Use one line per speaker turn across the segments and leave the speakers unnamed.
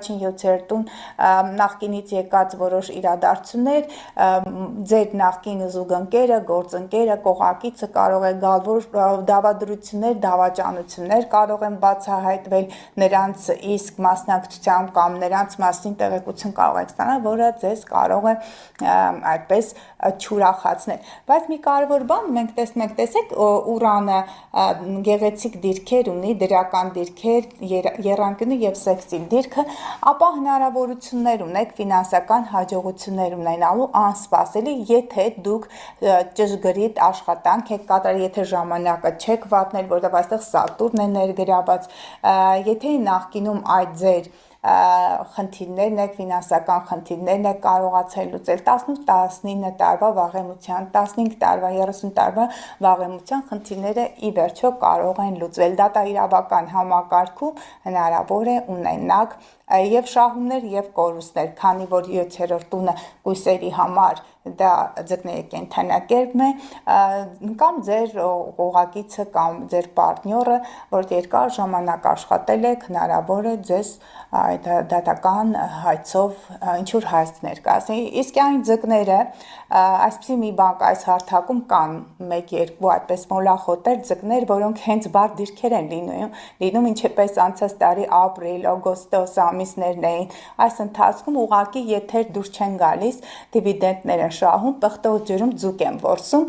7-րդուն նախկինից եկած որոշ իրադարձություններ, ձեր նախկին զուգընկերը, գործընկերը, կողակիցը կարող է գալ, որ դավադրություններ, դավաճանություններ կարող են բացահայտվել նրանց իսկ մասնակցությամբ կամ նրանց մասին տեղեկություն կարող եք ստանալ, որը ձեզ կարող է այդպես չուրախացնել։ Բայց մի կարևոր բան մենք տեսեք, Ուրանը գեղեցիկ դիրքեր ունի, դրական դիրքեր, եռանկյունի եւ սեքսի դիրքը, ապա հնարավորություններ ունեք ֆինանսական հաջողություններ ունենալու անսպասելի, եթե դուք ճշգրիտ աշխատանք եք կատարել, եթե ժամանակը չեք վատնել, որովհետեւ այստեղ Սատուրն է ներգրաված, եթե նախկինում այդ ձեր խնդիրներն եք, ֆինանսական խնդիրներն եք կարողացել լուծել 18-19 տարվա վաղեմության, 15 տարվա, 30 տարվա վաղեմության խնդիրները ի վերջո կարող են լուծվել։ Դատաիրավական համակարգում հնարավոր է ունենաք եւ շահումներ եւ կորուստներ, քանի որ 7-րդ տունը կույսերի համար դա ձկների կենդանակերպն է, կամ ձեր ուղղակիցը կամ ձեր պարտնյորը, որ երկար ժամանակ աշխատել եք, հնարավոր է ձեզ այդ դատական հայցով ինչ-որ հայց ներկայացնի։ Իսկ այն ձկները, այսպեսի մի բան այս հարթակում կան 1-2 այդպես մոլախոտեր ձկներ, որոնք հենց բարդ դիրքեր են լինում, ինչպես անցած տարի ապրիլ, օգոստոս ամիսներն էին, այս ընթացքում ուղղակի եթեր դուրս չեն գալիս, դիվիդենտներ են շահում, պղտող ջրում ձուկ են որսում,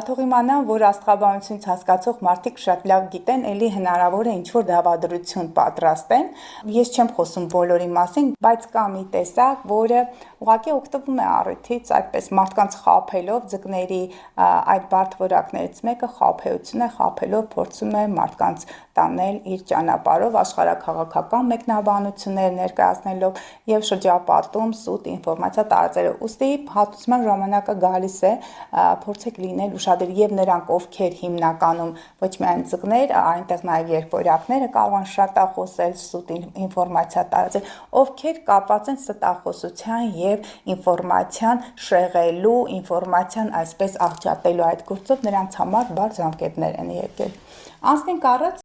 թող իմանան, որ աստղաբանությունից հասկացող մարդիկ շատ լավ գիտեն, էլի հնարավոր է ինչ-որ դավադրություն պատրաստեն։ Ես չեմ խոսում բոլորի մասին, բայց կա մի տեսակ, որը ուղղակի օգտվում է առիթից, այդպես մարդկանց խաբելով, ձկների այդ բարդ որակներից մեկը խաբեություն է, խաբելով փորձում է մարդկանց տանել իր ճանապարհով, աշխարհաքաղաքական մեկնաբանություններ ներկայացնելով եւ շրջապատում սուտ ինֆորմացիա տարածելով։ Ուստի հատուցման ժամանակը գալիս է, փորձեք լինել ուշադիր եւ նրանք, ովքեր հիմնականում ոչ միայն ձկներ, այնտեղ նաեւ երբորյակները կարող են շատախոսել, սուտ ինֆորմացիա տարածել, ովքեր կապված են ստախոսության եւ ինֆորմացիան շեղելու, ինֆորմացիան այսպես աղճատելու այդ գործով նրանց համար բարձ ժամկետներ են եկել։ Անցնենք առաջ